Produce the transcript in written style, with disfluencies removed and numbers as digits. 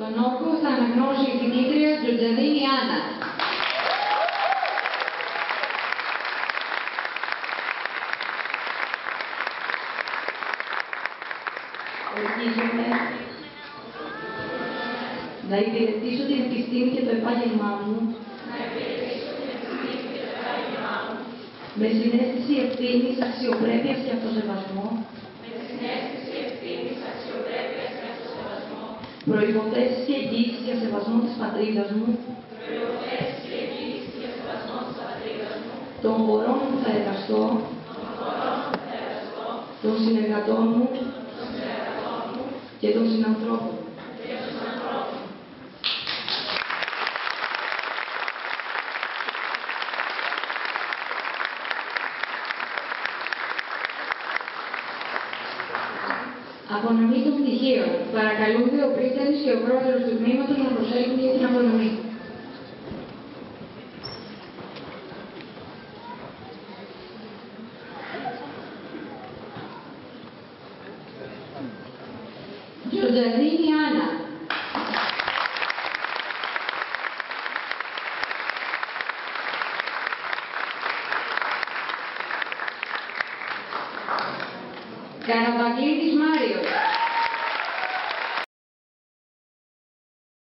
Τον όρκο θα αναγνώσει η φοιτήτρια Τζορτζανίνη Άννα. Ορκίζομαι να υπηρετήσω την επιστήμη και το επάγγελμά μου με συναίσθηση ευθύνης, αξιοπρέπειας και αυτοσεβασμό, προϋποθέσεις και εγγύησεις για σεβασμό της πατρίδας μου, των χωρών που θα εργαστώ, των συνεργατών μου και των συνανθρώπων. Απονομή των πτυχίων. Παρακαλούνται ο πρίτανης και ο πρόεδρος του τμήματος να προσέλθουν για την απονομή. Τζορτζανίνη Άννα. Καραβαγκλίδης Μάριος.